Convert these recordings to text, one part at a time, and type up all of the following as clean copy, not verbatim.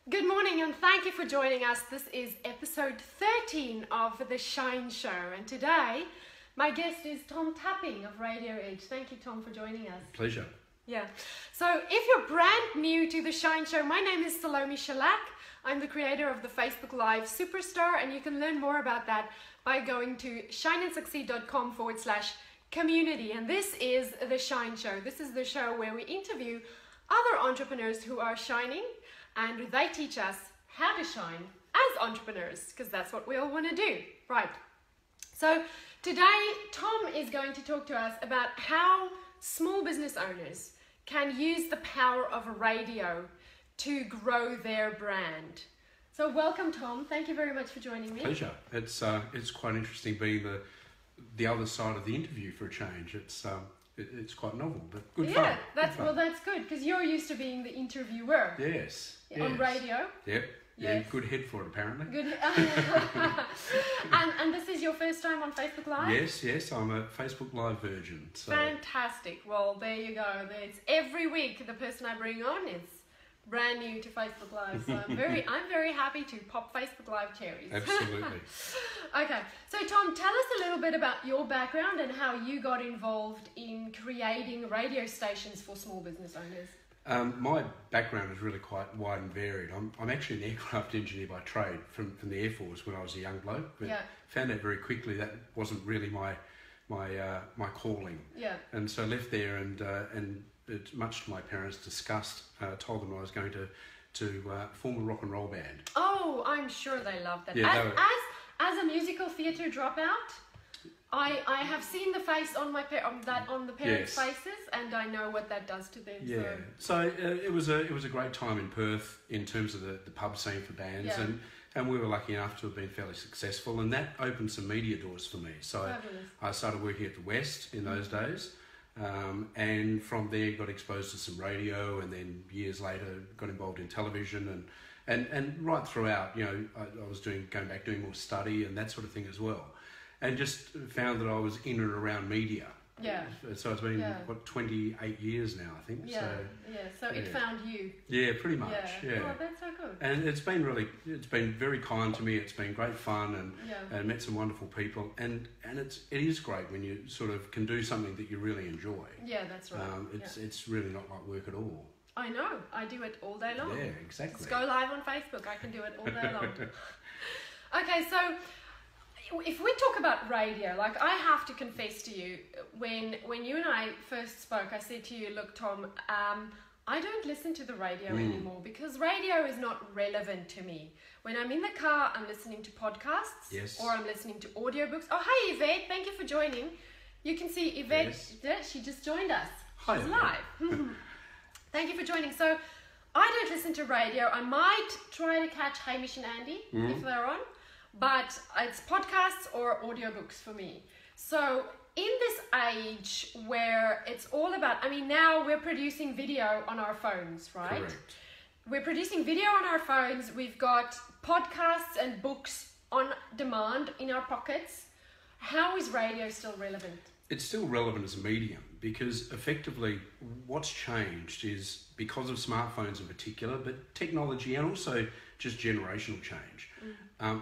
Good morning and thank you for joining us. This is episode 13 of The Shine Show, and today my guest is Tom Tapping of Radio Edge. Thank you, Tom, for joining us. Pleasure. Yeah. So if you're brand new to The Shine Show, my name is Salome Schillack. I'm the creator of the Facebook Live Superstar, and you can learn more about that by going to shineandsucceed.com/community. And this is The Shine Show. This is the show where we interview other entrepreneurs who are shining, and they teach us how to shine as entrepreneurs, because that's what we all want to do, right? So today, Tom is going to talk to us about how small business owners can use the power of radio to grow their brand. So welcome, Tom. Thank you very much for joining me. Pleasure. It's quite interesting being the other side of the interview for a change. It's quite novel, but good fun. Yeah, that's good, because you're used to being the interviewer. Yes. On radio. Yep. Yeah, Yes. good head for it apparently. Good. and this is your first time on Facebook Live? Yes, I'm a Facebook Live virgin. So. Fantastic. Well, there you go. It's every week the person I bring on is brand new to Facebook Live. So I'm very happy to pop Facebook Live cherries. Absolutely. Okay. So Tom, tell us a little bit about your background and how you got involved in creating radio stations for small business owners. My background is really quite wide and varied. I'm actually an aircraft engineer by trade from the Air Force when I was a young bloke, but found out very quickly that wasn't really my calling. Yeah. And so left there and much to my parents' disgust, told them I was going to form a rock and roll band. Oh, I'm sure they loved that. Yeah, as a musical theatre dropout, I have seen the face on the parents' faces, and I know what that does to them. Yeah. So it was a great time in Perth in terms of the pub scene for bands, and we were lucky enough to have been fairly successful, and that opened some media doors for me. So I started working at the West in those days. And from there got exposed to some radio, and then years later got involved in television and right throughout, I was doing more study and that sort of thing as well, and just found that I was in and around media. Yeah. So it's been 28 years now, I think. Yeah. So it found you. Yeah, pretty much. Yeah. Oh, that's so good. And it's been very kind to me. It's been great fun and met some wonderful people. And it is great when you sort of can do something that you really enjoy. Yeah, that's right. It's really not like work at all. I know. I do it all day long. Yeah, exactly. Just go live on Facebook. I can do it all day long. Okay, so if we talk about radio, like I have to confess to you, when you and I first spoke, I said to you, look, Tom, I don't listen to the radio anymore because radio is not relevant to me. When I'm in the car, I'm listening to podcasts or I'm listening to audiobooks. Oh, hi, Yvette. Thank you for joining. You can see Yvette, she just joined us. Hi, She's live. Thank you for joining. So I don't listen to radio. I might try to catch Hamish and Andy if they're on. But it's podcasts or audiobooks for me. So in this age where it's all about, now we're producing video on our phones, right? Correct. We're producing video on our phones. We've got podcasts and books on demand in our pockets. How is radio still relevant? It's still relevant as a medium because effectively what's changed is because of smartphones in particular, but technology and also just generational change.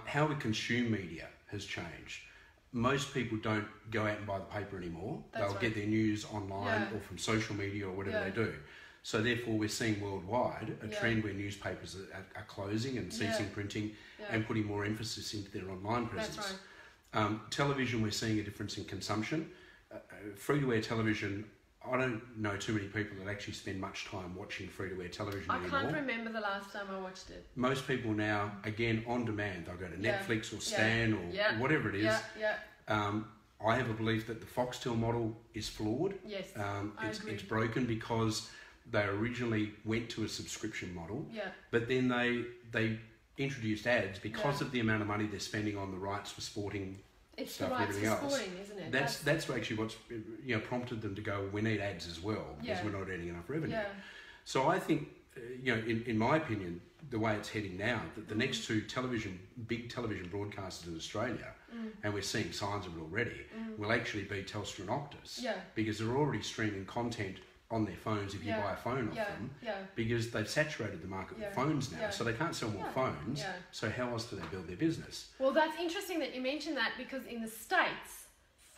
How we consume media has changed. Most people don't go out and buy the paper anymore. They'll get their news online or from social media or whatever they do. So therefore we're seeing worldwide a trend where newspapers are closing and ceasing printing and putting more emphasis into their online presence. That's right. Television, we're seeing a difference in consumption. Free-to-air television, I don't know too many people that actually spend much time watching free-to-air television anymore. I can't remember the last time I watched it. Most people now, again, on demand, they'll go to Netflix or Stan or whatever it is. I have a belief that the Foxtel model is flawed. Yes, it's broken because they originally went to a subscription model, but then they introduced ads because of the amount of money they're spending on the rights for sporting stuff and everything else. Sporting, isn't it? That's actually what's prompted them to go, we need ads as well because we're not earning enough revenue. So I think, in my opinion, the way it's heading now, that the next two big television broadcasters in Australia, and we're seeing signs of it already, will actually be Telstra and Optus because they're already streaming content on their phones if you buy a phone off them, because they've saturated the market with phones now, so they can't sell more phones. So how else do they build their business? Well, that's interesting that you mentioned that, because in the States,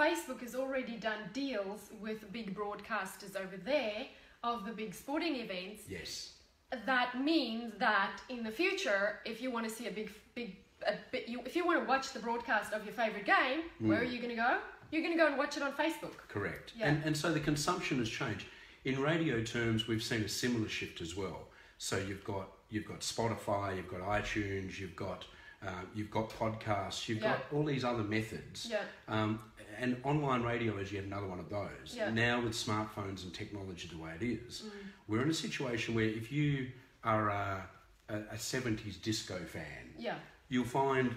Facebook has already done deals with big broadcasters over there of the big sporting events. Yes. That means that in the future, if you want to see if you want to watch the broadcast of your favourite game, where are you going to go? You're going to go and watch it on Facebook. Correct. And so the consumption has changed. In radio terms, we've seen a similar shift as well. So you've got Spotify, you've got iTunes, you've got podcasts, you've got all these other methods. And online radio is yet another one of those. Now with smartphones and technology the way it is, we're in a situation where if you are a 70s disco fan, you'll find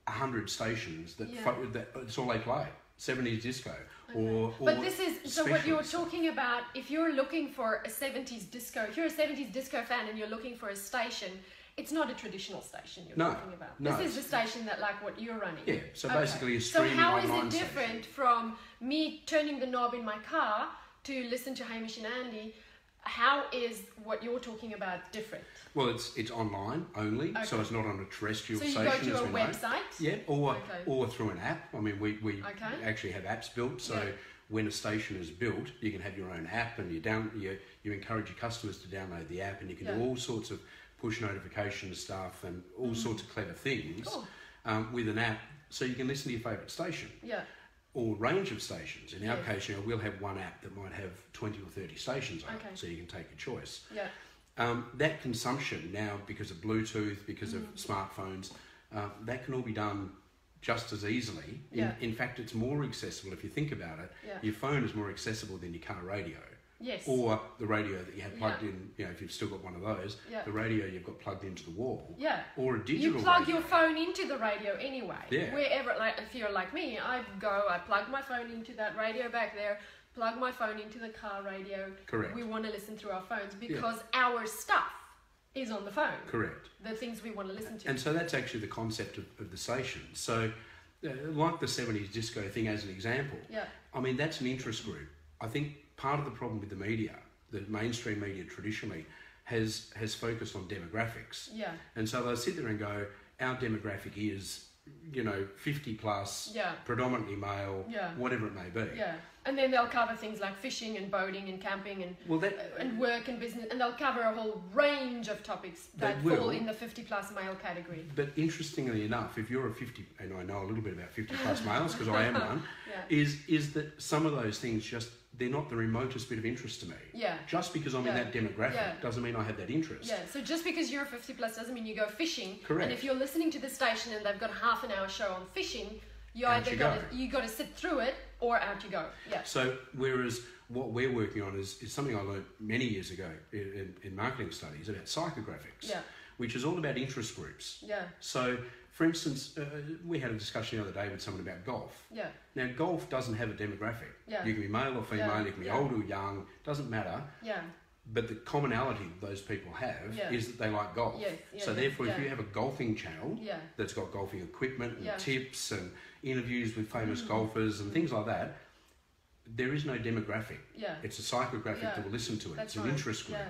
100 stations that's all they play. 70s disco, but this is so what you're talking about. If you're looking for a 70s disco, if you're a 70s disco fan and you're looking for a station, it's not a traditional station you're talking about. This is the station that, like, what you're running. Yeah. So basically, a streaming online station. So how is it station. different from me turning the knob in my car to listen to Hamish and Andy? How is what you're talking about different? Well, it's online only, so it's not on a terrestrial station. So you go to a website? Or through an app. I mean, we actually have apps built, so when a station is built, you can have your own app, and you encourage your customers to download the app, and you can do all sorts of push notification stuff and all sorts of clever things with an app, so you can listen to your favourite station. Or range of stations. In our case, we'll have one app that might have 20 or 30 stations on it, so you can take a choice. That consumption now, because of Bluetooth, because of smartphones, that can all be done just as easily. In fact, it's more accessible if you think about it. Your phone is more accessible than your car radio. Yes. Or the radio that you have plugged in, if you've still got one of those, the radio you've got plugged into the wall. Or a digital You plug radio. your phone into the radio anyway. Yeah. Wherever, like, if you're like me, I plug my phone into that radio back there, plug my phone into the car radio. Correct. We want to listen through our phones because our stuff is on the phone. Correct. The things we want to listen to. And so that's actually the concept of the station. So, like the 70s disco thing as an example, I mean, that's an interest group. I think part of the problem with the media, the mainstream media traditionally, has focused on demographics. And so they'll sit there and go, our demographic is, 50 plus, predominantly male, whatever it may be. And then they'll cover things like fishing and boating and camping and work and business, and they'll cover a whole range of topics that fall in the 50 plus male category. But interestingly enough, if you're a 50, and I know a little bit about 50 plus males because I am one, is that some of those things they're not the remotest bit of interest to me. Just because I'm in that demographic doesn't mean I have that interest. So just because you're 50 plus doesn't mean you go fishing. Correct. And if you're listening to the station and they've got a half an hour show on fishing, you got to sit through it or out you go. So whereas what we're working on is something I learned many years ago in marketing studies about psychographics, which is all about interest groups. So, for instance, we had a discussion the other day with someone about golf. Now, golf doesn't have a demographic. You can be male or female, you can be old or young, doesn't matter. But the commonality that those people have is that they like golf. So therefore, if you have a golfing channel that's got golfing equipment and tips and interviews with famous golfers and things like that, there is no demographic. It's a psychographic that will listen to it. It's an interest group.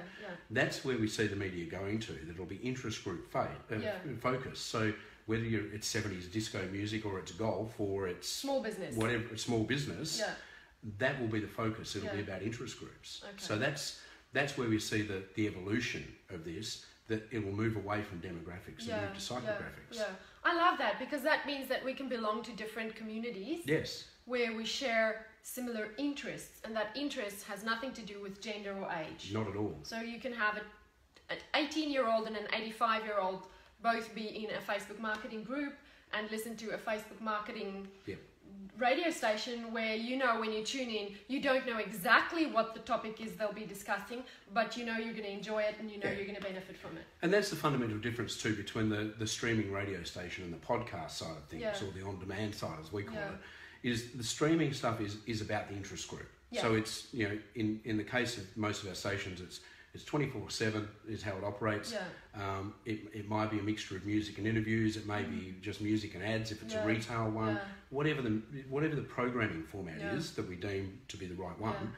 That's where we see the media going to, that it'll be interest group focus. So whether it's 70s disco music or it's golf or it's small business, whatever, it's small business, that will be the focus. It'll be about interest groups. So that's where we see the evolution of this, that it will move away from demographics and move to psychographics. I love that, because that means that we can belong to different communities. Where we share similar interests, and that interest has nothing to do with gender or age. Not at all. So you can have an 18-year-old and an 85-year-old both be in a Facebook marketing group and listen to a Facebook marketing radio station where, when you tune in, you don't know exactly what the topic is they'll be discussing, but you're going to enjoy it and you're going to benefit from it. And that's the fundamental difference too between the streaming radio station and the podcast side of things, or the on-demand side as we call it, is the streaming stuff is about the interest group. So it's, in the case of most of our stations, it's 24/7 is how it operates. It might be a mixture of music and interviews. It may be just music and ads if it's a retail one. Whatever the programming format is that we deem to be the right one.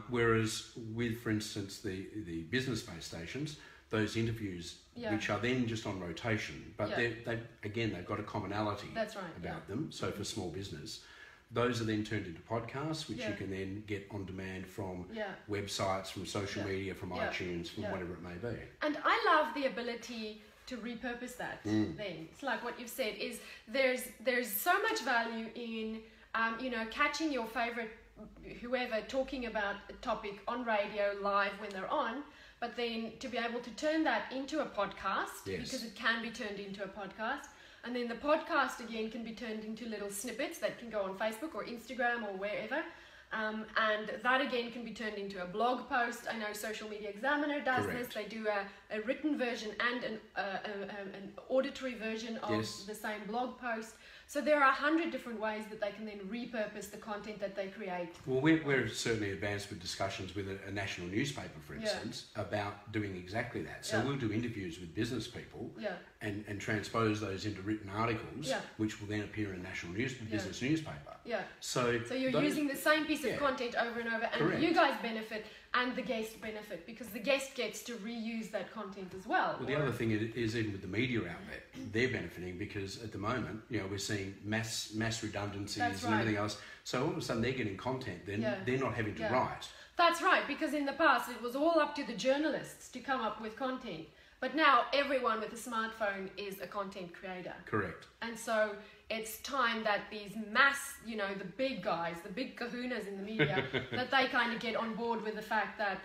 Whereas with, for instance, the business-based stations, those interviews, which are then just on rotation, but they've got a commonality about them. So for small business, those are then turned into podcasts, which you can then get on demand from websites, from social media, from iTunes, from whatever it may be. And I love the ability to repurpose that then. It's like what you've said is there's so much value in catching your favorite whoever talking about a topic on radio live when they're on, but then to be able to turn that into a podcast, because it can be turned into a podcast, and then the podcast again can be turned into little snippets that can go on Facebook or Instagram or wherever. And that again can be turned into a blog post. I know Social Media Examiner does this. They do a written version and an auditory version of the same blog post. So there are 100 different ways that they can then repurpose the content that they create. Well, we're certainly advanced with discussions with a national newspaper, for instance, about doing exactly that. So we'll do interviews with business people and transpose those into written articles, which will then appear in a national business newspaper. So you're using the same piece of content over and over, and you guys benefit and the guest benefit, because the guest gets to reuse that content as well. Well, the other thing is even with the media outlet, they're benefiting because at the moment, we're seeing mass redundancies and everything else. So all of a sudden they're getting content, then they're not having to write. That's right, because in the past it was all up to the journalists to come up with content. But now everyone with a smartphone is a content creator. Correct. And so it's time that these the big guys, the big kahunas in the media, that they kind of get on board with the fact that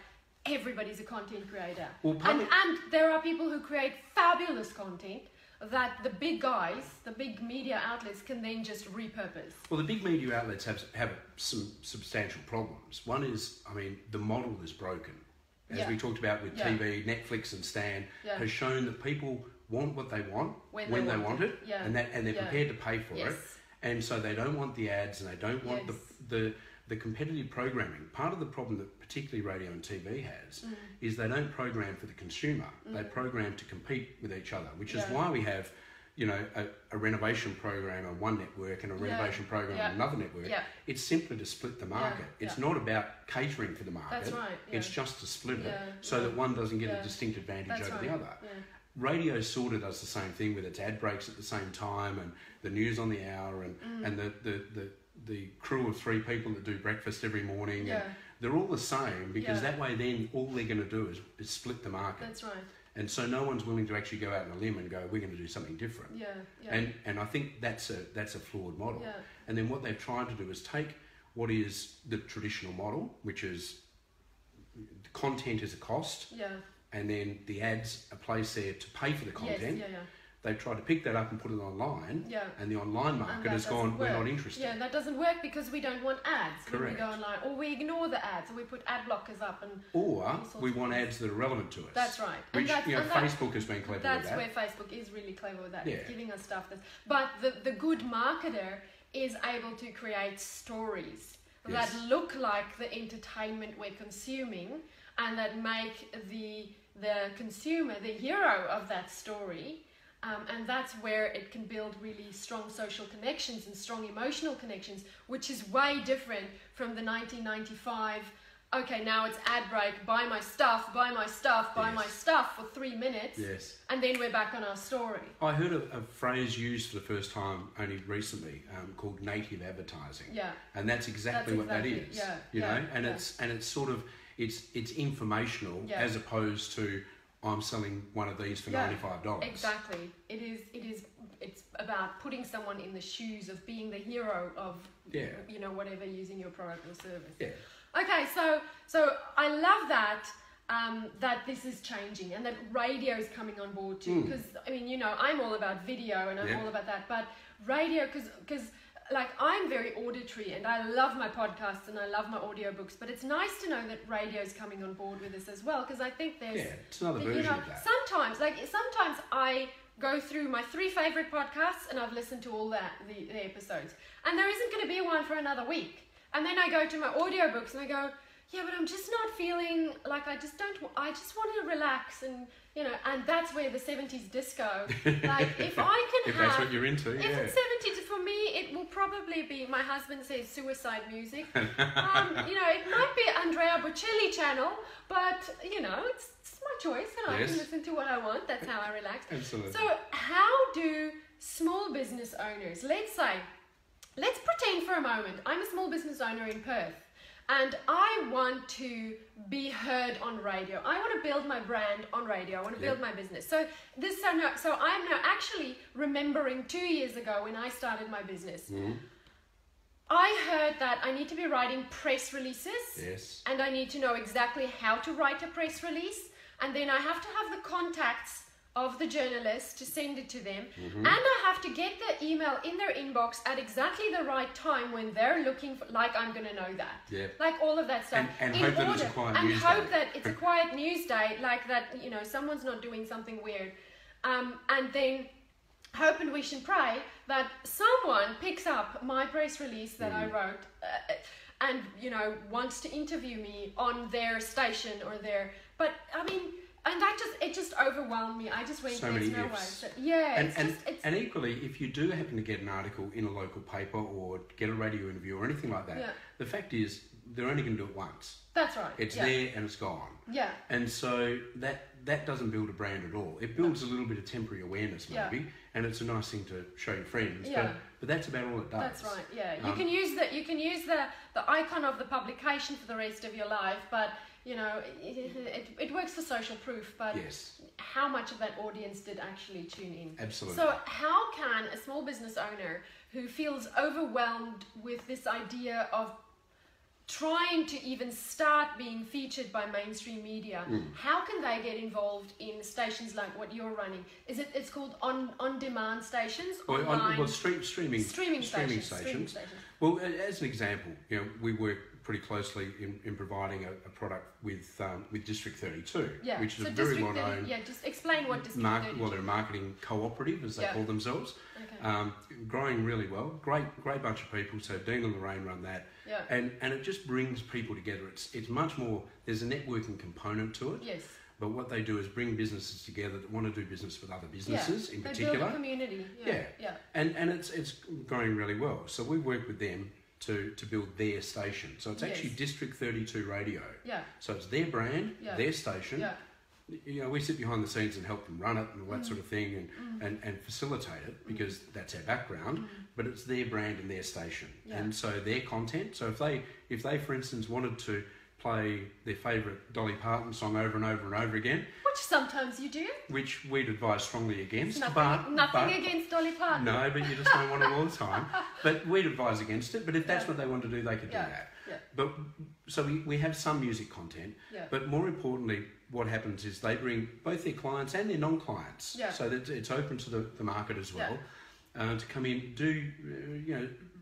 everybody's a content creator. Well, and there are people who create fabulous content that the big guys, the big media outlets can then just repurpose. Well, the big media outlets have some substantial problems. One is, the model is broken. As we talked about with TV, Netflix and Stan, has shown that people want what they want when they want it, and they're prepared to pay for it. And so they don't want the ads, and they don't want the competitive programming. Part of the problem that particularly radio and TV has is they don't program for the consumer. They program to compete with each other, which is why we have a renovation program on one network and a renovation program on another network. It's simply to split the market. It's not about catering for the market. That's right. It's just to split it so that one doesn't get a distinct advantage over the other. Radio sort of does the same thing with its ad breaks at the same time, and the news on the hour, and the crew of 3 people that do breakfast every morning. And they're all the same, because that way then all they're going to do is split the market. That's right. And so no one's willing to actually go out on a limb and go, we're going to do something different. And I think that's a flawed model. And then what they've tried to do is take what is the traditional model, which is the content is a cost, and then the ads are placed there to pay for the content. They've tried to pick that up and put it online, and the online market has gone, we're not interested. Yeah, that doesn't work because we don't want ads when we go online, or we ignore the ads, or we put ad blockers up. Or we want ads that are relevant to us. That's right. Which, Facebook has been clever with that. That's where Facebook is really clever with that. It's giving us stuff but the good marketer is able to create stories that look like the entertainment we're consuming, and that make the consumer the hero of that story. And that's where it can build really strong social connections and strong emotional connections, which is way different from the 1995, okay, now it's ad break, buy my stuff, buy my stuff for 3 minutes, and then we're back on our story. I heard a phrase used for the first time only recently called native advertising. And that's exactly what that is. And it's sort of, it's informational as opposed to, I'm selling one of these for $95. Exactly. It's about putting someone in the shoes of being the hero of whatever, using your product or service. Okay, so I love that that this is changing and that radio is coming on board too, because I'm all about video and I'm all about that, but radio, because like I'm very auditory and I love my podcasts and I love my audiobooks, but it's nice to know that radio's coming on board with this as well, because I think there's it's another version of that. Sometimes I go through my 3 favorite podcasts and I've listened to all the episodes, and there isn't going to be one for another week, and then I go to my audiobooks and I go, but I'm just not feeling like I just want to relax and you know, and that's where the 70s disco, like if I can if have, that's what you're into, if yeah. it's 70s, for me it will probably be, my husband says, suicide music. You know, it might be Andrea Bocelli channel, but you know, it's my choice, and I can listen to what I want. That's how I relax. Absolutely. So how do small business owners, let's pretend for a moment I'm a small business owner in Perth, and I want to be heard on radio. I want to build my brand on radio. I want to build my business. So I'm now actually remembering 2 years ago when I started my business. Mm-hmm. I heard that I need to be writing press releases. Yes. And I need to know exactly how to write a press release. And then I have to have the contacts of the journalists to send it to them. Mm-hmm. And I have to get the email in their inbox at exactly the right time when they're looking for, like I'm going to know that. Yeah. Like all of that stuff. And hope that it's a quiet news day. And hope that it's a quiet news day, like that, you know, someone's not doing something weird. And then hope and wish and pray that someone picks up my press release that I wrote and, you know, wants to interview me on their station or their, but I mean, and it just overwhelmed me. I just went, so there's many no ifs. way. Yeah, And equally, if you do happen to get an article in a local paper or get a radio interview or anything like that, the fact is they're only going to do it once. That's right. It's there and it's gone. Yeah. And so that doesn't build a brand at all. It builds a little bit of temporary awareness maybe, and it's a nice thing to show your friends. Yeah. But that's about all it does. That's right. Yeah. You can use the icon of the publication for the rest of your life, but you know, it works for social proof, but how much of that audience did actually tune in? Absolutely. So how can a small business owner who feels overwhelmed with this idea of trying to even start being featured by mainstream media, how can they get involved in stations like what you're running? It's called on-demand stations? Streaming stations. Well, as an example, you know, we work pretty closely in providing a product with District 32, which is a very well-known... just explain what District 32 is. Well, they're a marketing cooperative, as they call themselves. Okay. Growing really well. Great bunch of people. So Dean and Lorraine run that. Yeah. And it just brings people together. It's much more... There's a networking component to it. Yes. But what they do is bring businesses together that want to do business with other businesses in particular. They build a community. Yeah. And it's growing really well. So we work with them to build their station. So it's actually District 32 Radio. Yeah. So it's their brand, their station. Yeah. You know, we sit behind the scenes and help them run it and all that sort of thing and facilitate it because that's our background, but it's their brand and their station. Yeah. And so their content, so if they for instance wanted to play their favourite Dolly Parton song over and over and over again. Which sometimes you do. Which we'd advise strongly against. Nothing against Dolly Parton. No, but you just don't want it all the time. But we'd advise against it. But if that's what they want to do, they could do that. Yeah. But so we have some music content. Yeah. But more importantly, what happens is they bring both their clients and their non-clients. Yeah. So that it's open to the market as well. Yeah. To come in, do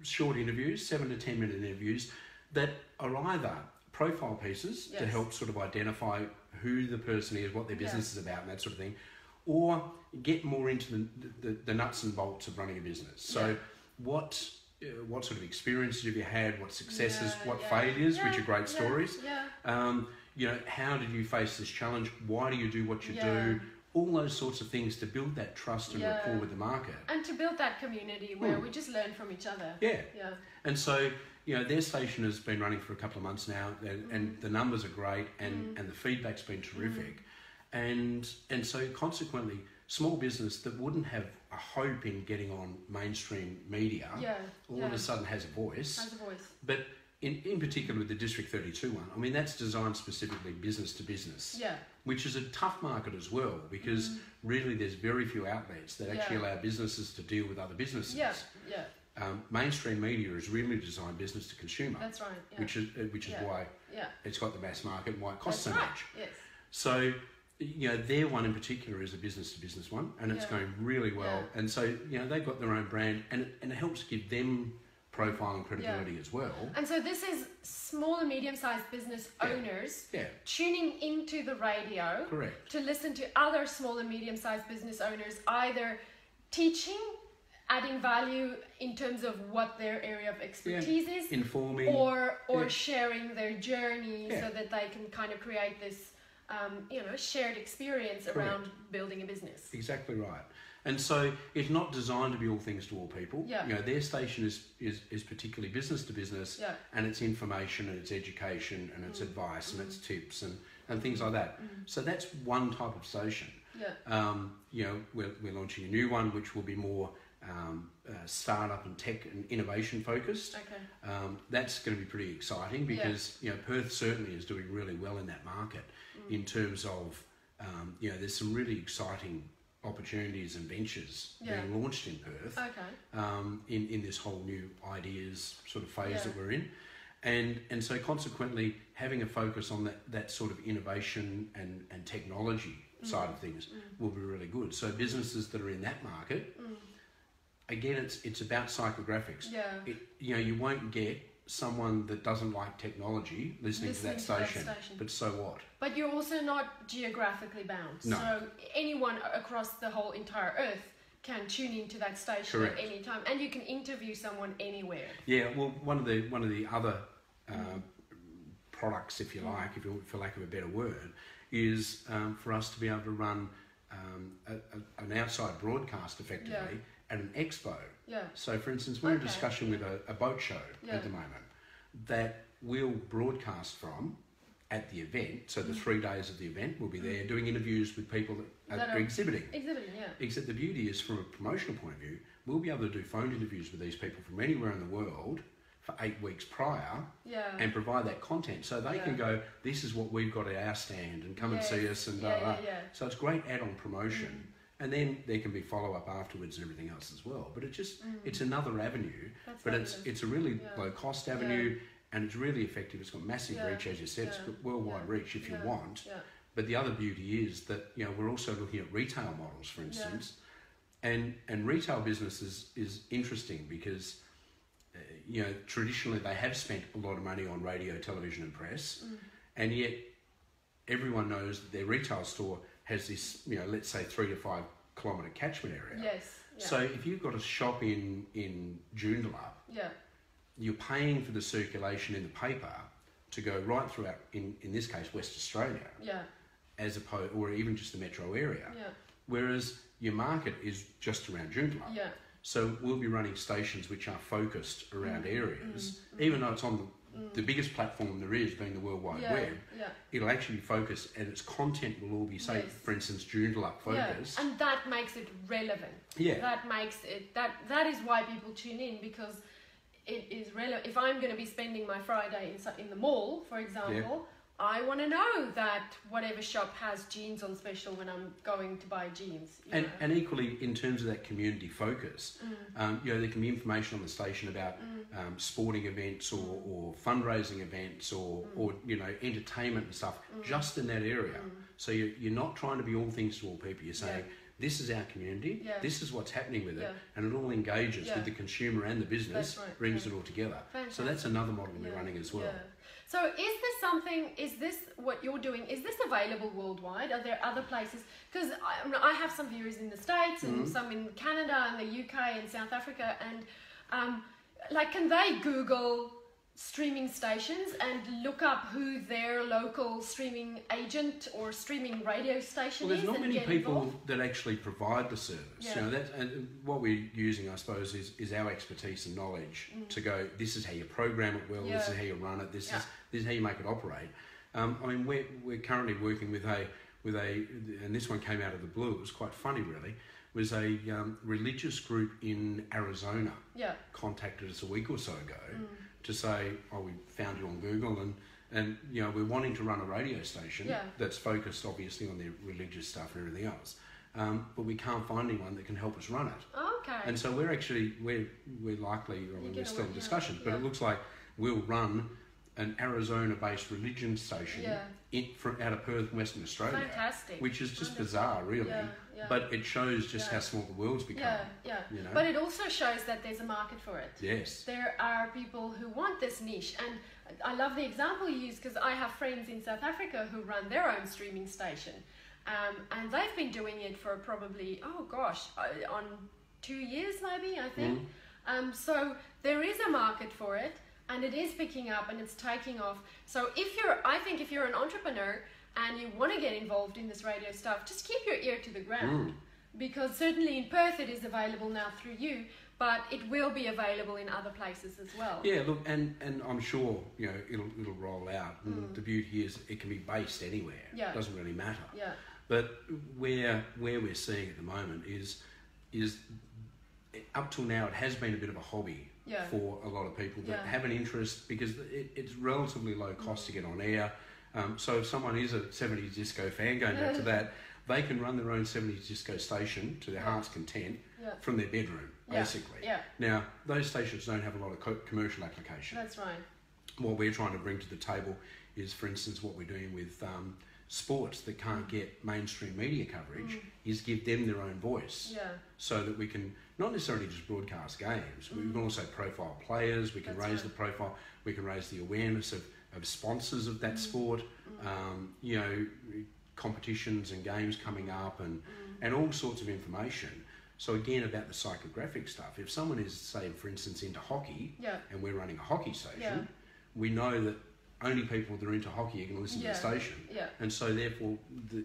short interviews, 7 to 10 minute interviews that are either profile pieces to help sort of identify who the person is, what their business is about and that sort of thing, or get more into the nuts and bolts of running a business. So what sort of experiences have you had, what successes, what failures, which are great stories. How did you face this challenge? Why do you do what you do? All those sorts of things to build that trust and rapport with the market. And to build that community where we just learn from each other. Yeah. And so, their station has been running for a couple of months now and the numbers are great and the feedback's been terrific. And so consequently, small business that wouldn't have a hope in getting on mainstream media all of a sudden has a voice. But in particular with the District 32 one, I mean, that's designed specifically business to business, which is a tough market as well because really there's very few outlets that actually allow businesses to deal with other businesses. Mainstream media is really designed business to consumer. That's right. Yeah. Which is why it's got the mass market and why it costs so much. Yes. So, their one in particular is a business to business one, and it's going really well. And so, they've got their own brand, and it helps give them profile and credibility as well. And so this is small and medium-sized business owners tuning into the radio to listen to other small and medium-sized business owners either teaching, adding value in terms of what their area of expertise is, informing, or sharing their journey so that they can kind of create this shared experience around building a business. Exactly right. And so it's not designed to be all things to all people. Yeah. Their station is particularly business to business, and it's information and it's education and it's advice and it's tips and things like that. So that's one type of station. Yeah. We're launching a new one which will be more startup and tech and innovation focused. Okay. That's going to be pretty exciting because Perth certainly is doing really well in that market in terms of there's some really exciting opportunities and ventures being launched in Perth. Okay. In this whole new ideas sort of phase that we're in, and so consequently having a focus on that sort of innovation and technology side of things will be really good. So businesses that are in that market. Again, it's about psychographics. Yeah. You won't get someone that doesn't like technology listening to that station. But so what? But you're also not geographically bound. No. So anyone across the whole entire earth can tune into that station at any time, and you can interview someone anywhere. Yeah. Well, one of the other products, if you like, for lack of a better word, is for us to be able to run an outside broadcast effectively at an expo. Yeah. So, for instance, we're in discussion with a boat show at the moment that we'll broadcast from at the event. So the 3 days of the event, we'll be there doing interviews with people that are exhibiting. Exhibiting, yeah. Except the beauty is, from a promotional point of view, we'll be able to do phone interviews with these people from anywhere in the world for 8 weeks prior and provide that content. So they can go, this is what we've got at our stand and come and see us and blah, blah. So it's great add-on promotion. And then there can be follow-up afterwards and everything else as well. But it's another avenue. But it's a really low-cost avenue and it's really effective. It's got massive reach, as you said. It's got worldwide reach if you want. But the other beauty is that we're also looking at retail models, for instance. And retail business is interesting because traditionally they have spent a lot of money on radio, television and press. And yet everyone knows that their retail store has this, let's say 3 to 5 kilometre catchment area. Yes. Yeah. So if you've got a shop in Joondalup, you're paying for the circulation in the paper to go right throughout, in this case, West Australia, as opposed, or even just the metro area. Whereas your market is just around Joondalup. So we'll be running stations which are focused around areas, even though it's on the biggest platform there is, being the World Wide Web. It'll actually be focused, and its content will all be, say, for instance, Joondalup focused. And that makes it relevant. That makes it, that is why people tune in, because it is relevant. If I'm going to be spending my Friday in the mall, for example, I want to know that whatever shop has jeans on special when I'm going to buy jeans. And equally, in terms of that community focus, there can be information on the station about sporting events or fundraising events or entertainment and stuff just in that area. So you're not trying to be all things to all people. You're saying, this is our community, this is what's happening with it, and it all engages with the consumer and the business, brings it all together. Fantastic. So that's another model we're running as well. So is this what you're doing, is this available worldwide? Are there other places? Because I have some viewers in the States and some in Canada and the UK and South Africa, and can they Google streaming stations and look up who their local streaming agent or streaming radio station is? Well, there's not many people that actually provide the service. And what we're using, I suppose, is our expertise and knowledge to go, this is how you program it well, this is how you run it, this is how you make it operate. We're currently working with a, and this one came out of the blue, it was quite funny really, was a religious group in Arizona contacted us a week or so ago to say, we found you on Google and we're wanting to run a radio station that's focused obviously on their religious stuff and everything else, but we can't find anyone that can help us run it. Okay. And so we're likely, we're still in discussion, but it looks like we'll run an Arizona-based religion station out of Perth, Western Australia. Fantastic. Which is just bizarre, really. But it shows just how small the world's become. But it also shows that there's a market for it. Yes. There are people who want this niche, and I love the example you use, because I have friends in South Africa who run their own streaming station, and they've been doing it for probably, on 2 years maybe, I think. So there is a market for it, and it is picking up and it's taking off. So if you're an entrepreneur, and you want to get involved in this radio stuff, just keep your ear to the ground. Because certainly in Perth it is available now through you, but it will be available in other places as well. Yeah, look, and I'm sure, you know, it'll roll out. And the beauty is it can be based anywhere. Yeah. It doesn't really matter. Yeah. But where we're seeing at the moment is up till now it has been a bit of a hobby for a lot of people that have an interest, because it's relatively low cost to get on air. So if someone is a 70s disco fan, going back to that, they can run their own 70s disco station to their heart's content from their bedroom, basically. Yeah. Now, those stations don't have a lot of commercial application. That's right. What we're trying to bring to the table is, for instance, what we're doing with sports that can't get mainstream media coverage, is give them their own voice. Yeah. So that we can not necessarily just broadcast games, we can also profile players, we can raise the profile, we can raise the awareness of sponsors of that sport, you know, competitions and games coming up, and all sorts of information. So again, about the psychographic stuff, if someone is, say, for instance, into hockey, and we're running a hockey station, we know that only people that are into hockey are going to listen to the station. And so therefore,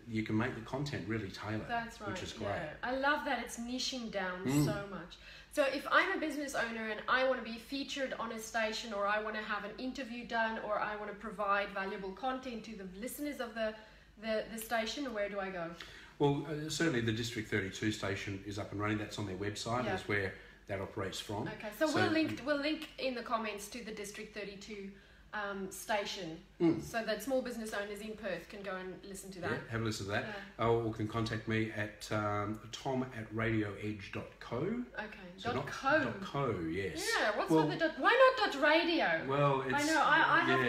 you can make the content really tailored. That's right. Which is great. Yeah. I love that it's niching down so much. So if I'm a business owner and I want to be featured on a station, or I want to have an interview done, or I want to provide valuable content to the listeners of the station, where do I go? Well, certainly the District 32 station is up and running. That's on their website. That's where that operates from. Okay, so we'll link in the comments to the District 32 station, so that small business owners in Perth can go and listen to that. Yeah, have a listen to that. Or can contact me at tom@radioedge.co. Okay, so .co, yes. Yeah, why not .radio? Well, it's, I know, I have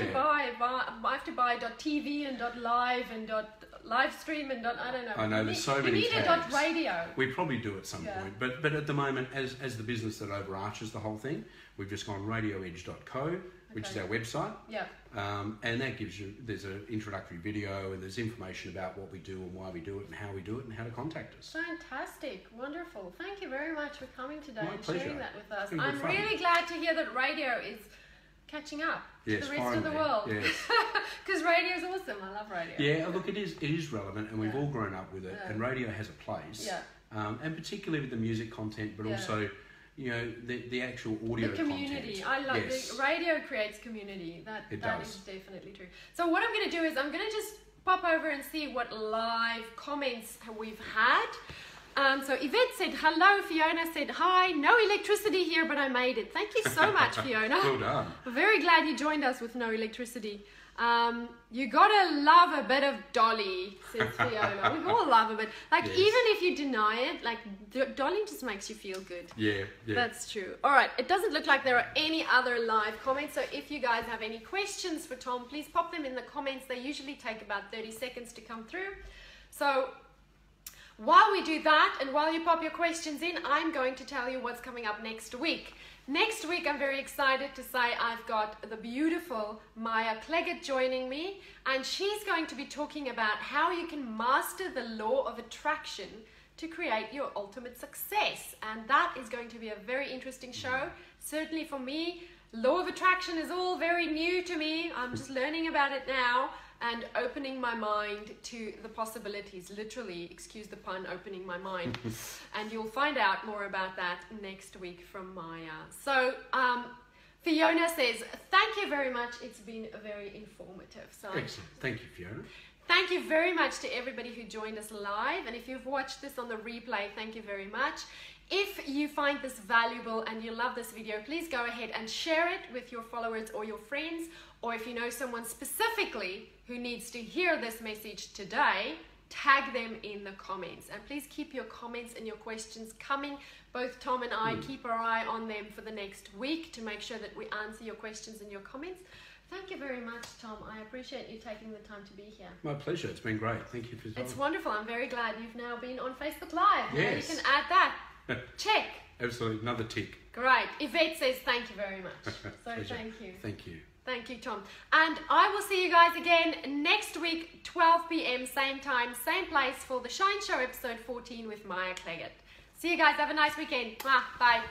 to buy .tv and .live and .livestream and I don't know. I know, there's so many You need tags. a .radio. We probably do at some point, but at the moment, as the business that overarches the whole thing, we've just gone radioedge.co, which is our website. Yeah. And that gives you, there's an introductory video, and there's information about what we do and why we do it and how we do it and how to contact us. Fantastic. Wonderful. Thank you very much for coming today My and pleasure. sharing that with us. It's been good I'm fun. really glad to hear that radio is catching up to the rest of the world. Yes. Because radio is awesome. I love radio. Yeah, look, it is relevant, and we've all grown up with it, and radio has a place. Yeah. And particularly with the music content, but also, you know, the actual audio The community. content. I love the radio creates community. That is definitely true. So what I'm going to do is I'm going to just pop over and see what live comments we've had. So Yvette said, hello. Fiona said, hi. No electricity here, but I made it. Thank you so much, Fiona. Well done. We're very glad you joined us with no electricity. You gotta love a bit of Dolly, says Fiona. We all love a bit. Like, even if you deny it, like, Dolly just makes you feel good. Yeah. That's true. All right, it doesn't look like there are any other live comments, so if you guys have any questions for Tom, please pop them in the comments. They usually take about 30 seconds to come through. So while we do that, and while you pop your questions in, I'm going to tell you what's coming up next week. Next week, I'm very excited to say I've got the beautiful Maya Cleggett joining me, and she's going to be talking about how you can master the law of attraction to create your ultimate success. And that is going to be a very interesting show. Certainly for me, law of attraction is all very new to me. I'm just learning about it now and opening my mind to the possibilities. Literally, excuse the pun, opening my mind. And you'll find out more about that next week from Maya. So Fiona says, thank you very much. It's been very informative. So Excellent. Thank you, Fiona. thank you very much to everybody who joined us live. And if you've watched this on the replay, thank you very much. If you find this valuable and you love this video, please go ahead and share it with your followers or your friends. Or if you know someone specifically who needs to hear this message today, tag them in the comments. And please keep your comments and your questions coming. Both Tom and I keep our eye on them for the next week to make sure that we answer your questions and your comments. Thank you very much, Tom. I appreciate you taking the time to be here. My pleasure. It's been great. Thank you for your time. It's wonderful. I'm very glad you've now been on Facebook Live. Yes. Now you can add that. Check. Absolutely. Another tick. Great. Yvette says thank you very much. So Pleasure. thank you. Thank you. Thank you, Tom. And I will see you guys again next week, 12 p.m, same time, same place for the Shine Show episode 14 with Maya Cleggett. See you guys. Have a nice weekend. Bye.